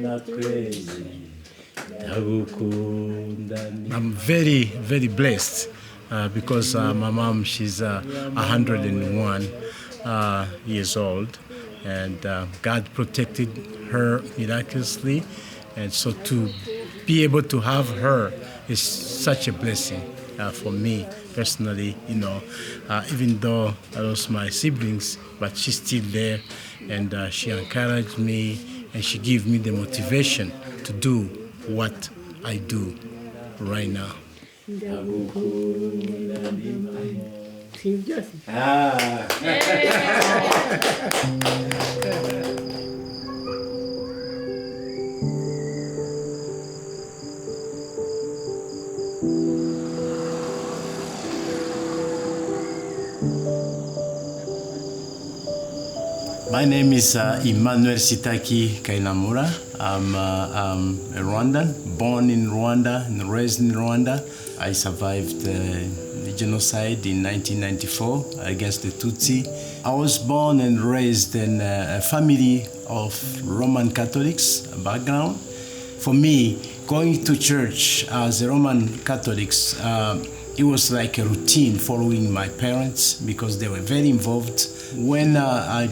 I'm very, very blessed because my mom, she's 101 years old, and God protected her miraculously, and so to be able to have her is such a blessing for me personally, even though I lost my siblings, but she's still there, and she encouraged me, and she gave me the motivation to do what I do right now. My name is Emmanuel Sitaki Kainamura. I'm a Rwandan, born in Rwanda and raised in Rwanda. I survived the genocide in 1994 against the Tutsi. I was born and raised in a family of Roman Catholics background. For me, going to church as a Roman Catholics, it was like a routine following my parents because they were very involved. When I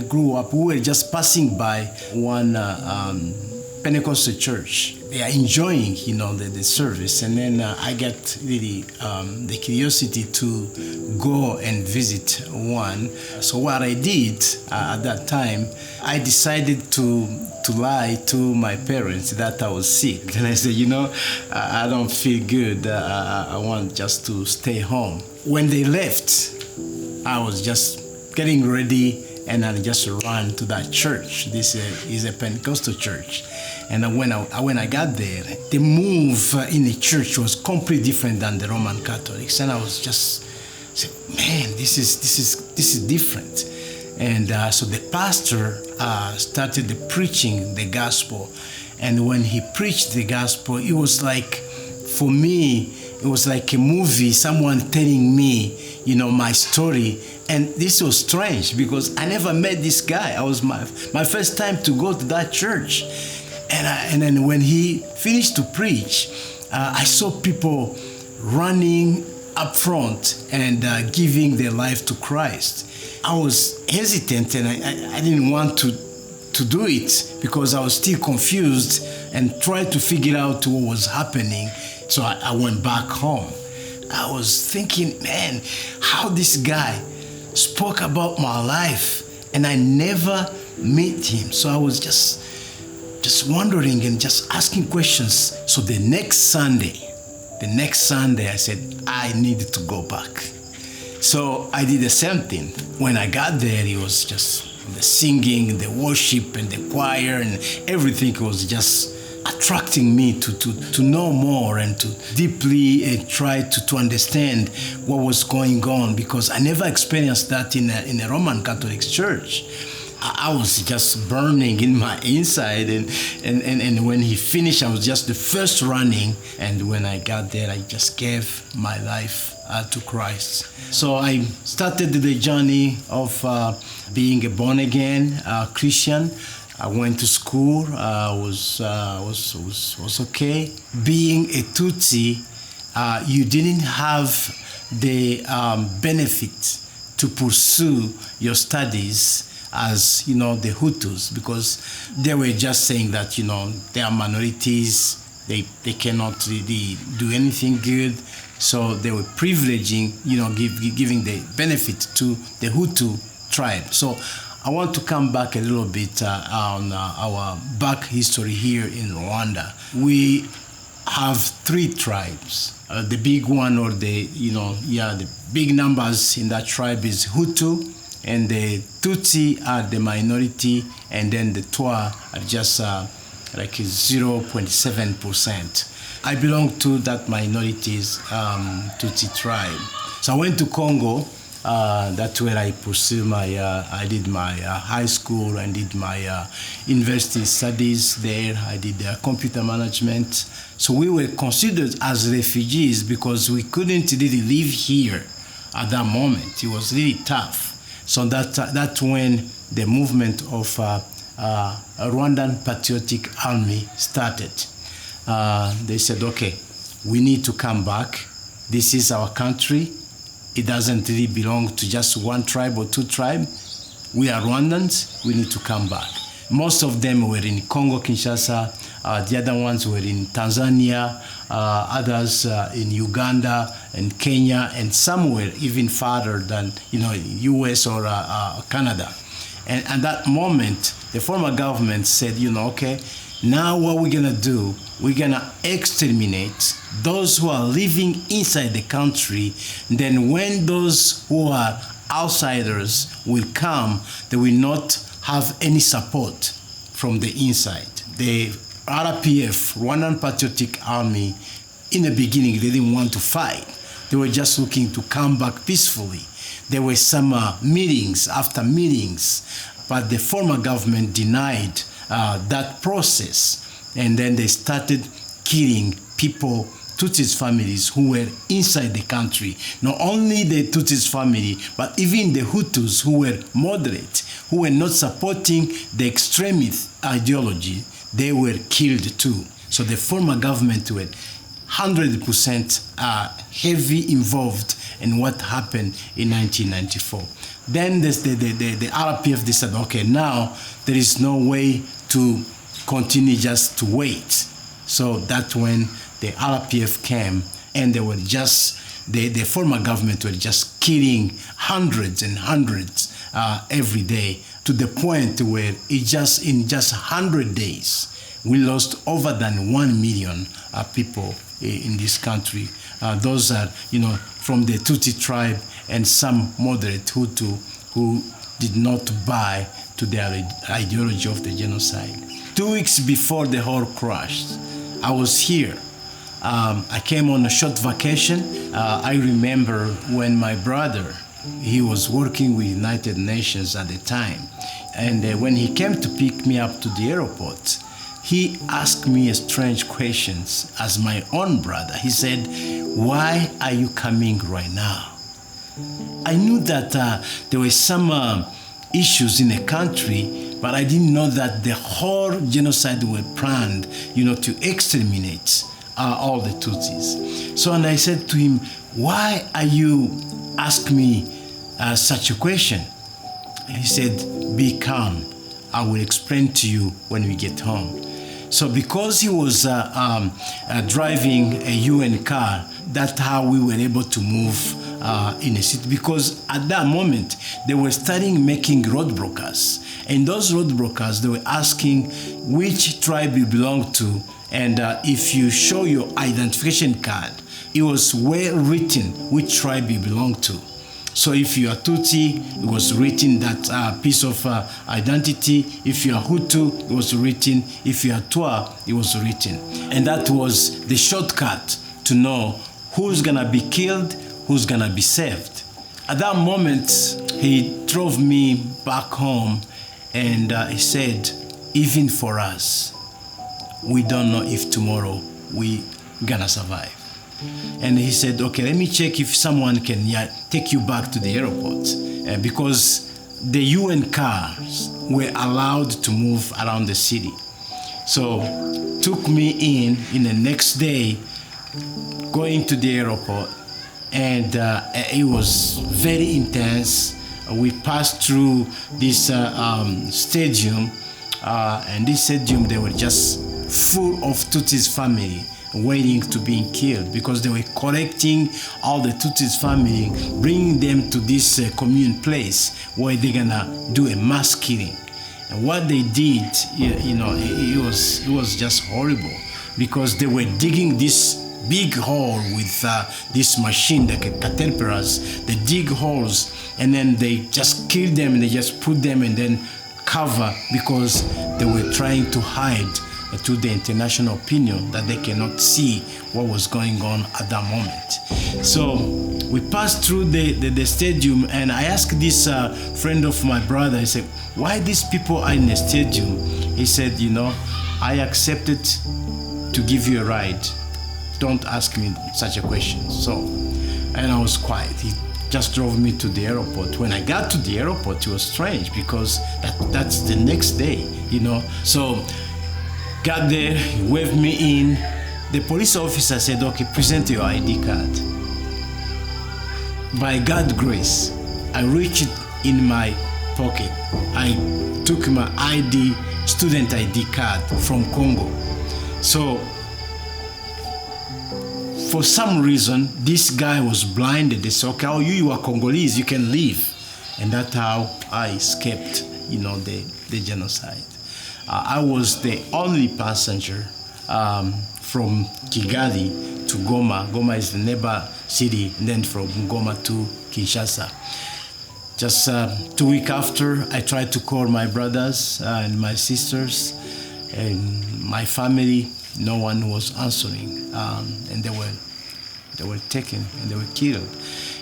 grew up, we were just passing by one Pentecostal church. They are enjoying, the service, and then I get really the curiosity to go and visit one. So what I did at that time, I decided to lie to my parents that I was sick. And I said, I don't feel good. I want just to stay home. When they left, I was just getting ready, and I just ran to that church. This is a Pentecostal church. And when I got there, the move in the church was completely different than the Roman Catholics. And I was just saying, man, this is different. And so the pastor started preaching the gospel. And when he preached the gospel, it was like, for me, it was like a movie, someone telling me, my story. And this was strange because I never met this guy. I was my first time to go to that church. And then when he finished to preach, I saw people running up front and giving their life to Christ. I was hesitant, and I didn't want to do it because I was still confused and tried to figure out what was happening. So I went back home. I was thinking, man, how this guy spoke about my life, and I never met him. So I was just wondering and just asking questions. So the next Sunday, I said, I needed to go back. So I did the same thing. When I got there, it was just the singing, the worship, and the choir, and everything was just attracting me to know more and to deeply try to understand what was going on, because I never experienced that in a Roman Catholic church. I was just burning in my inside, and when he finished, I was just the first running, and when I got there, I just gave my life to Christ. So I started the journey of being a born-again Christian. I went to school, was okay. Being a Tutsi, you didn't have the benefit to pursue your studies as, the Hutus, because they were just saying that, they are minorities, they cannot really do anything good. So they were privileging, giving the benefit to the Hutu tribe. So I want to come back a little bit on our back history here in Rwanda. We have 3 tribes. The big one, or the big numbers in that tribe is Hutu, and the Tutsi are the minority, and then the Twa are just like 0.7%. I belong to that minorities Tutsi tribe. So I went to Congo. That's where I pursued I did my high school and did my university studies there. I did computer management. So we were considered as refugees because we couldn't really live here at that moment. It was really tough. So that's when the movement of a Rwandan Patriotic Army started. They said, okay, we need to come back. This is our country. It doesn't really belong to just one tribe or two tribes. We are Rwandans. We need to come back. Most of them were in Congo, Kinshasa. The other ones were in Tanzania, others in Uganda and Kenya, and some were even farther than US or Canada. And at that moment, the former government said, okay, now what we're gonna do, we're gonna exterminate those who are living inside the country. Then when those who are outsiders will come, they will not have any support from the inside. The RPF, Rwandan Patriotic Army, in the beginning, they didn't want to fight. They were just looking to come back peacefully. There were some meetings after meetings, but the former government denied that process. And then they started killing people, Tutsis families who were inside the country. Not only the Tutsis family, but even the Hutus who were moderate, who were not supporting the extremist ideology, they were killed too. So the former government were 100% heavy involved in what happened in 1994. Then the RPF decided, okay, now there is no way to continue just to wait. So that's when the RPF came, and they were just, the former government were just killing hundreds and hundreds every day, to the point where in just 100 days, we lost over than 1 million people in this country. Those are, from the Tutsi tribe and some moderate Hutu who did not buy to their ideology of the genocide. 2 weeks before the whole crashed, I was here. I came on a short vacation. I remember when my brother, he was working with United Nations at the time, and when he came to pick me up to the airport, he asked me a strange questions as my own brother. He said, "Why are you coming right now?" I knew that there were some issues in the country, but I didn't know that the whole genocide were planned, to exterminate all the Tutsis. So, and I said to him, "Why are you asking me such a question?" He said, "Be calm. I will explain to you when we get home." So because he was driving a UN car, that's how we were able to move in a city. Because at that moment, they were starting making roadblockers. And those roadblockers, they were asking which tribe you belong to. And if you show your identification card, it was well written which tribe you belong to. So if you are Tutsi, it was written that piece of identity. If you are Hutu, it was written. If you are Twa, it was written. And that was the shortcut to know who's gonna be killed, who's gonna be saved. At that moment, he drove me back home, and he said, "Even for us, we don't know if tomorrow we gonna survive." And he said, "Okay, let me check if someone can take you back to the airport," because the UN cars were allowed to move around the city. So took me in the next day, going to the airport, and it was very intense. We passed through this stadium, and this stadium, they were just full of Tutsis family waiting to be killed, because they were collecting all the Tutsis family, bringing them to this commune place where they're gonna do a mass killing. And what they did, it was just horrible, because they were digging this big hole with this machine, the caterpillars. They dig holes, and then they just kill them, and they just put them and then cover, because they were trying to hide to the international opinion that they cannot see what was going on at that moment. So we passed through the stadium, and I asked this friend of my brother, I said, "Why these people are in the stadium?" He said, "I accepted to give you a ride. Don't ask me such a question." So, and I was quiet. He just drove me to the airport. When I got to the airport, it was strange because that's the next day, So got there, he waved me in. The police officer said, okay, present your ID card. By God's grace, I reached in my pocket. I took my student ID card from Congo. So for some reason, this guy was blinded. They said, okay, you are Congolese, you can leave. And that's how I escaped, the genocide. I was the only passenger from Kigali to Goma. Goma is the neighbor city, and then from Goma to Kinshasa. Just 2 weeks after, I tried to call my brothers and my sisters and my family. No one was answering, and they were taken and they were killed.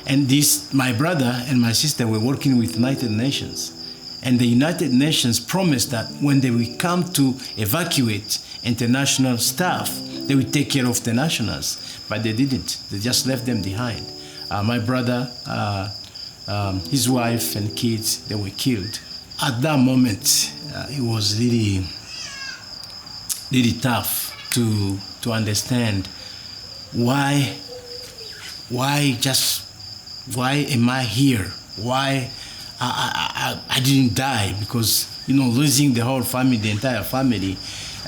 And my brother and my sister were working with United Nations, and the United Nations promised that when they will come to evacuate international staff, they will take care of the nationals, but they didn't. They just left them behind. My brother, his wife and kids, they were killed. At that moment, it was really, really tough to understand why am I here? Why I didn't die? Because losing the whole family, the entire family,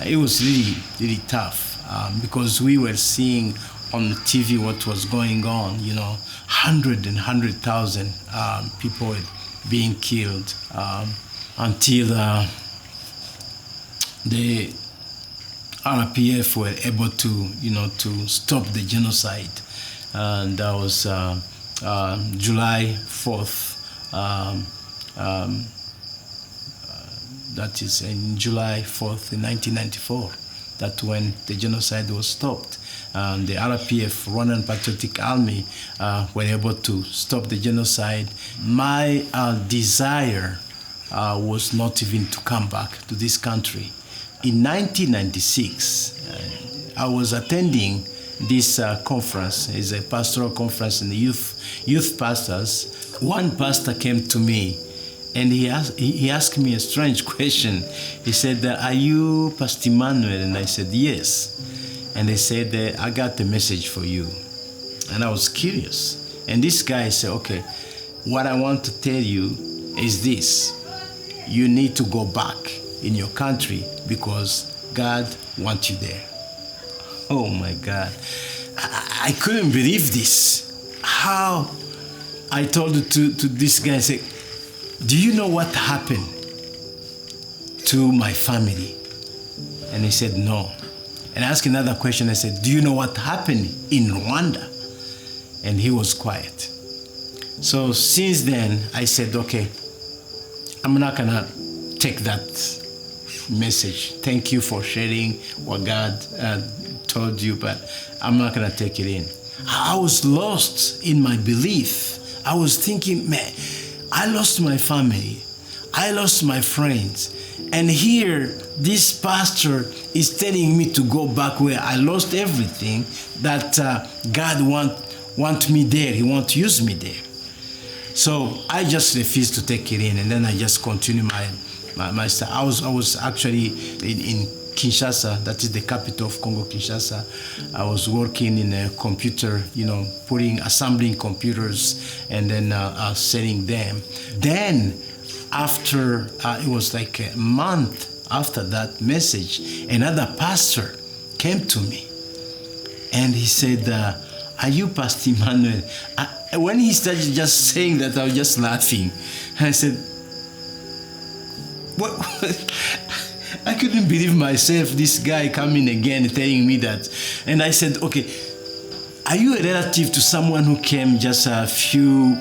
it was really, really tough because we were seeing on the TV what was going on. 100,000 people being killed until the RPF were able to stop the genocide, and that was July 4th. That is in July 4th in 1994. That's when the genocide was stopped. And the RPF, Rwandan Patriotic Army, were able to stop the genocide. My desire was not even to come back to this country. In 1996, I was attending this conference. It's a pastoral conference in the youth pastors. One pastor came to me and he asked me a strange question. He said, are you Pastor Emmanuel? And I said, yes. And they said, I got the message for you. And I was curious. And this guy said, okay, what I want to tell you is this. You need to go back in your country because God wants you there. Oh my God. I couldn't believe this. How? I told to this guy, I said, do you know what happened to my family? And he said, no. And I asked another question. I said, do you know what happened in Rwanda? And he was quiet. So since then, I said, okay, I'm not going to take that message. Thank you for sharing what God told you, but I'm not going to take it in. I was lost in my belief. I was thinking, man, I lost my family. I lost my friends. And here, this pastor is telling me to go back where I lost everything, that God want me there. He wants to use me there. So I just refused to take it in, and then I just continued my stuff. I was actually in Kinshasa, that is the capital of Congo, Kinshasa. I was working in a computer, assembling computers and then selling them. Then after, it was like a month after that message, another pastor came to me and he said, are you Pastor Emmanuel? When he started just saying that, I was just laughing. And I said, what? I couldn't believe myself, this guy coming again telling me that. And I said, okay, are you a relative to someone who came just a few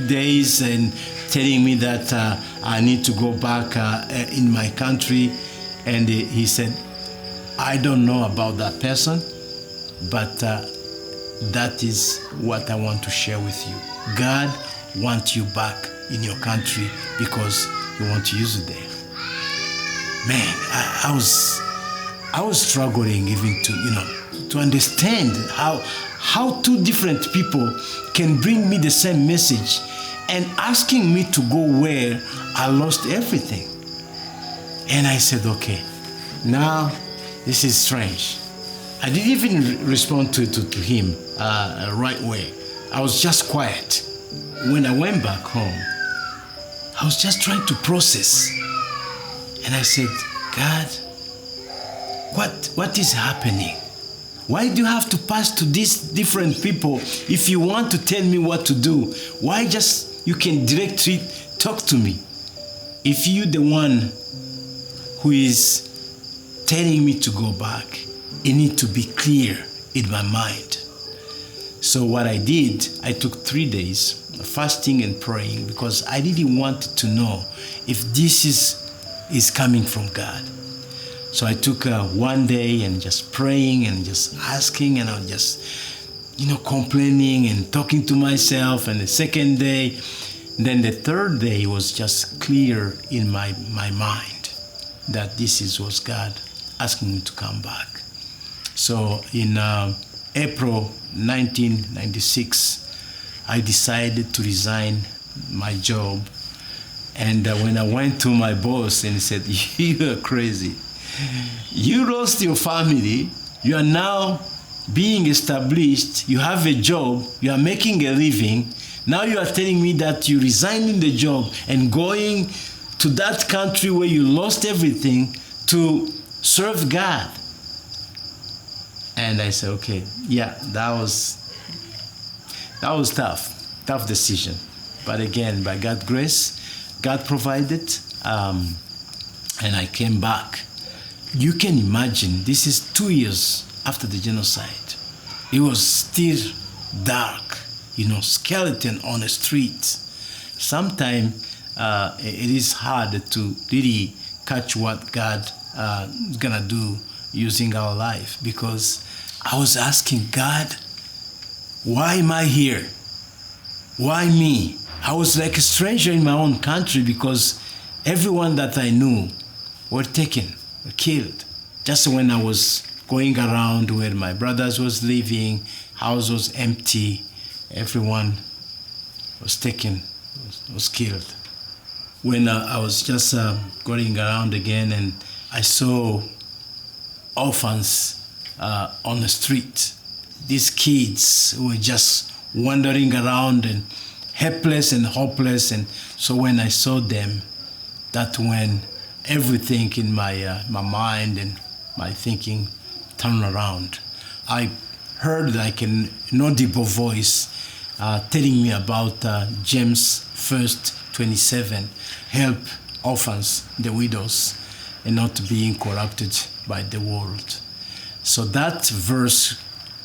days and telling me that I need to go back in my country? And he said, I don't know about that person, but that is what I want to share with you. God wants you back in your country because He wants to use you there. Man, I I was struggling even to understand how two different people can bring me the same message and asking me to go where I lost everything. And I said, okay, now this is strange. I didn't even respond to him right way. I was just quiet. When I went back home, I was just trying to process. And I said, God, what is happening? Why do you have to pass to these different people if you want to tell me what to do? Why just you can directly talk to me? If you're the one who is telling me to go back, it needs to be clear in my mind. So what I did, I took 3 days fasting and praying because I didn't want to know if this is coming from God. So I took 1 day and just praying and just asking, and I was just, complaining and talking to myself. And the second day, then the third day was just clear in my mind that this was God asking me to come back. So in April 1996, I decided to resign my job. And when I went to my boss and he said, you are crazy. You lost your family. You are now being established. You have a job. You are making a living. Now you are telling me that you're resigning the job and going to that country where you lost everything to serve God. And I said, okay, yeah, that was tough decision. But again, by God's grace, God provided, and I came back. You can imagine, this is 2 years after the genocide. It was still dark, skeleton on the street. Sometimes it is hard to really catch what God is gonna do using our life, because I was asking God, why am I here? Why me? I was like a stranger in my own country because everyone that I knew were taken, were killed. Just when I was going around where my brothers was living, house was empty, everyone was taken, was killed. When I was just going around again, and I saw orphans on the street. These kids were just wandering around and helpless and hopeless. And so when I saw them, that's when everything in my mind and my thinking turned around. I heard like an inaudible voice telling me about James 1:27, help orphans, the widows, and not being corrupted by the world. So that verse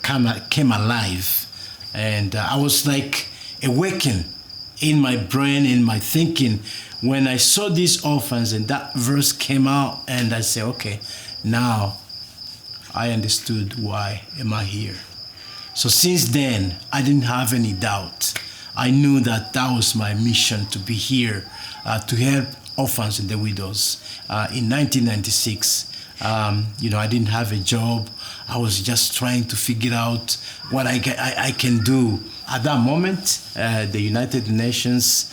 came alive, and I was like awakened in my brain, in my thinking, when I saw these orphans and that verse came out, and I said, okay, now I understood why am I here. So since then, I didn't have any doubt. I knew that was my mission, to be here, to help orphans and the widows. In 1996, I didn't have a job. I was just trying to figure out what I can do. At that moment, the United Nations,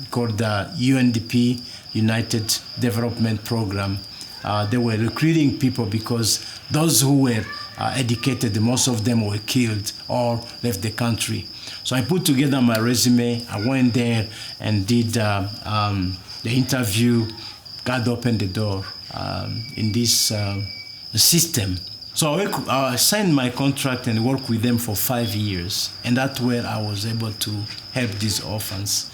called the UNDP, United Development Program, they were recruiting people because those who were educated, most of them were killed or left the country. So I put together my resume. I went there and did the interview. God opened the door in this system. So I signed my contract and worked with them for 5 years. And that's where I was able to help these orphans.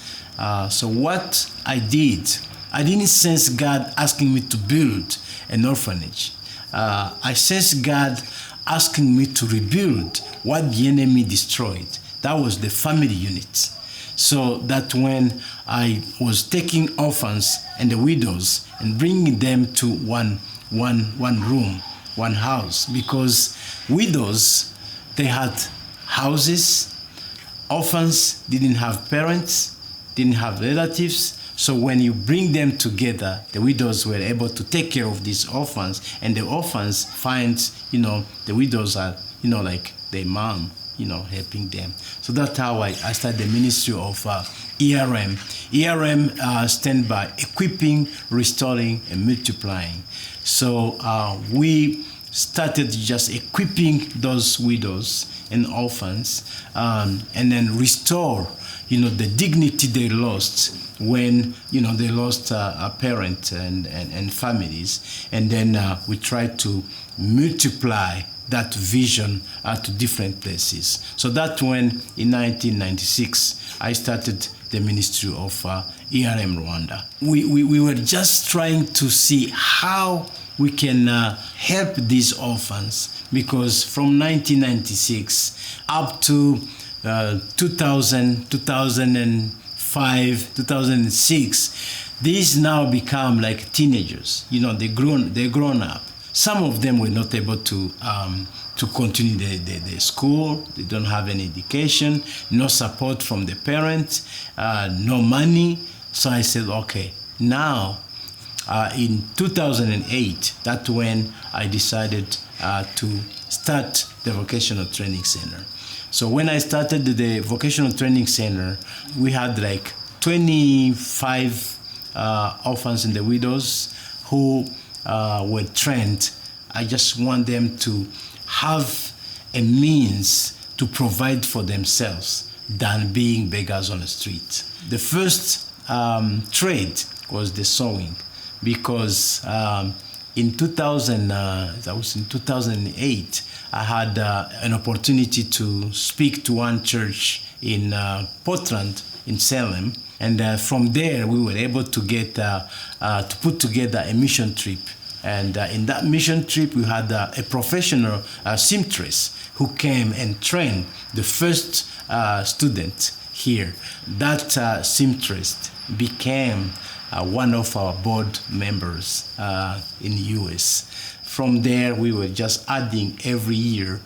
So what I did, I didn't sense God asking me to build an orphanage. I sensed God asking me to rebuild what the enemy destroyed. That was the family unit. So that when I was taking orphans and the widows and bringing them to one room, one house, because widows, they had houses, orphans didn't have parents, didn't have relatives, So when you bring them together, the widows were able to take care of these orphans, and the orphans find, the widows are, like their mom, helping them. So that's how I started the ministry of ERM. ERM stand by equipping, restoring, and multiplying. So we started just equipping those widows and orphans, and then restore, the dignity they lost when, they lost a parent and families. And then we try to multiply that vision to different places. So that when, in 1996, I started the ministry of ERM Rwanda. We were just trying to see how we can help these orphans, because from 1996 up to 2000, 2005, 2006, these now become like teenagers. They're grown up. Some of them were not able to continue their school. They don't have any education, no support from the parents, no money. So I said, okay, now in 2008, that's when I decided to start the vocational training center. So when I started the vocational training center, we had like 25 orphans and the widows who were trained. I just want them to have a means to provide for themselves than being beggars on the street. The first trade was the sewing, because in 2008, I had an opportunity to speak to one church in Portland, in Salem, and from there we were able to get to put together a mission trip. And in that mission trip, we had a professional seamstress who came and trained the first student here. That seamstress became one of our board members in the US. From there, we were just adding every year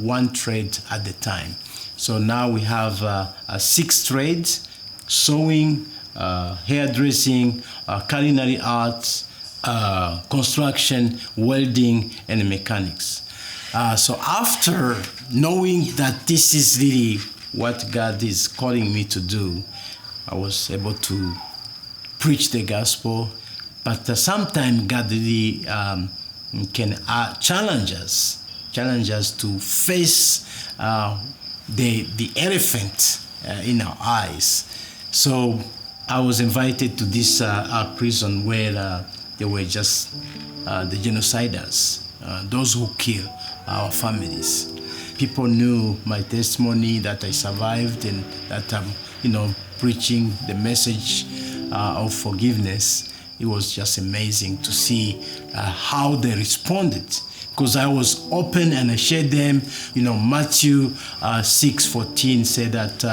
one trade at a time. So now we have 6 trades: sewing, hairdressing, culinary arts, construction, welding, and mechanics. So after knowing that this is really what God is calling me to do, I was able to preach the gospel. But sometimes God really can challenge us to face the elephant in our eyes. So I was invited to this prison where they were just the genociders, those who kill our families. People knew my testimony, that I survived, and that I'm, preaching the message of forgiveness. It was just amazing to see how they responded, because I was open and I shared them. Matthew 6:14 said that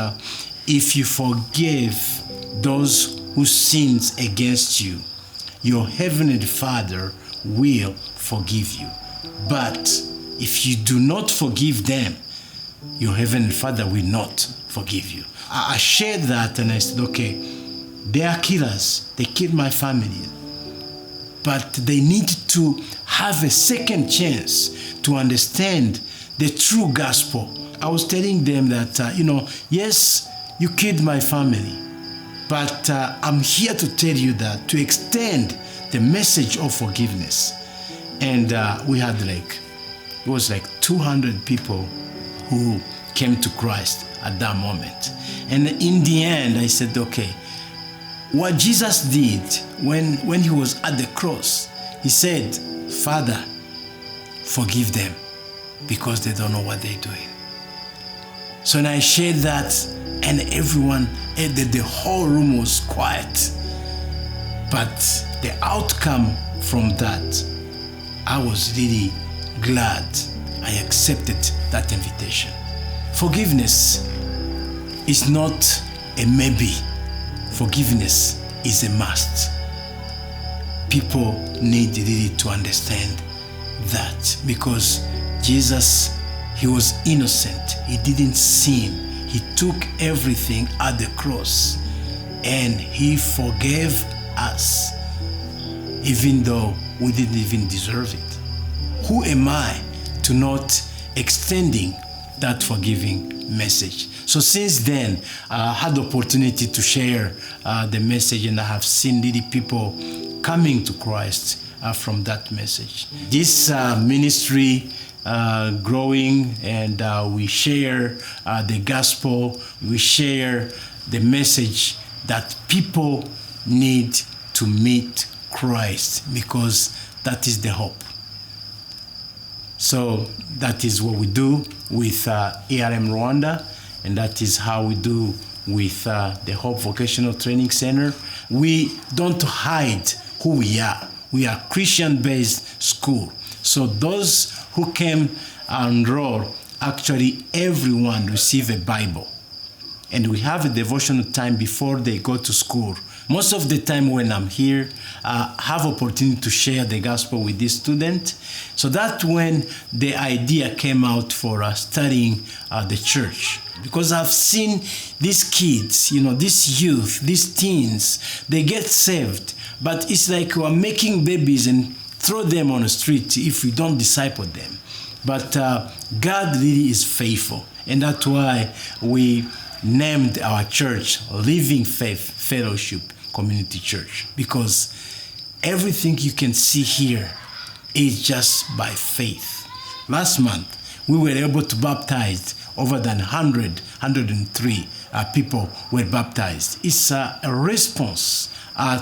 if you forgive those who sins against you, your heavenly Father will forgive you. But if you do not forgive them, your heavenly Father will not forgive you. I shared that and I said, okay, they are killers. They killed my family. But they need to have a second chance to understand the true gospel. I was telling them that, yes, you killed my family, but I'm here to tell you that, to extend the message of forgiveness. And we had it was like 200 people who came to Christ at that moment. And in the end, I said, okay, what Jesus did when he was at the cross, he said, Father, forgive them because they don't know what they're doing. So when I shared that, and everyone, the whole room was quiet. But the outcome from that, I was really glad I accepted that invitation. Forgiveness is not a maybe. Forgiveness is a must. People need really to understand that, because Jesus, he was innocent. He didn't sin. He took everything at the cross. and he forgave us, even though we didn't even deserve it. Who am I to not extending that forgiving message? So since then, I had the opportunity to share the message, and I have seen many people coming to Christ from that message. This ministry growing, and we share the gospel, we share the message that people need to meet Christ, because that is the hope. So that is what we do with ARM Rwanda, and that is how we do with the Hope Vocational Training Center. We don't hide who we are. We are Christian-based school. So those who came and enroll, actually everyone receive a Bible. And we have a devotional time before they go to school. Most of the time when I'm here, I have opportunity to share the gospel with this student. So that when the idea came out for studying the church, because I've seen these kids, these youth, these teens, they get saved, but it's like we're making babies and throw them on the street if we don't disciple them. But God really is faithful, and that's why we named our church Living Faith Fellowship Community Church, because everything you can see here is just by faith. Last month, we were able to baptize over than 103 people were baptized. It's a response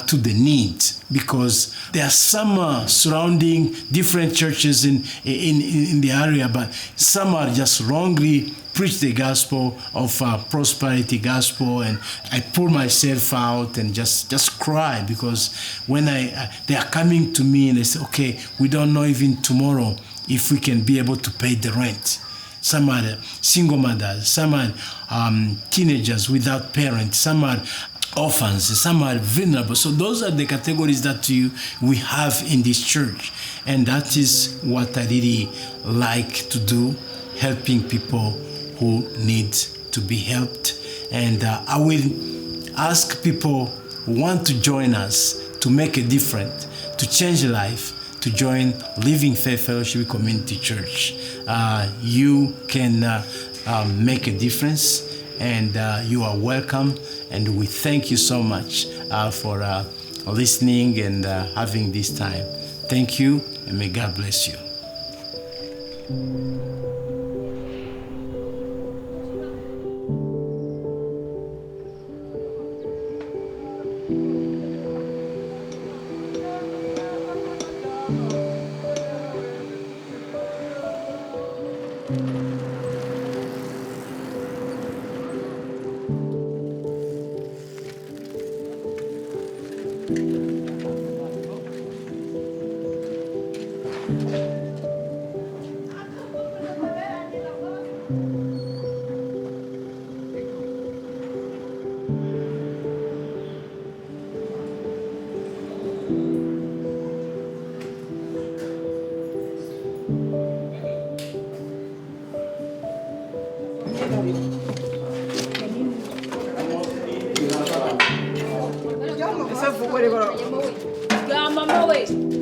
to the need, because there are some surrounding different churches in the area, but some are just wrongly preach the gospel of prosperity gospel, and I pull myself out and just cry, because when they are coming to me and they say, okay, we don't know even tomorrow if we can be able to pay the rent. Some are single mothers, some are teenagers without parents, some are orphans, some are vulnerable. So those are the categories that we have in this church, and that is what I really like to do, helping people who need to be helped. And I will ask people who want to join us to make a difference, to change life, to join Living Faith Fellowship Community Church. You can make a difference, and you are welcome. And we thank you so much for listening and having this time. Thank you, and may God bless you. Mama, wait.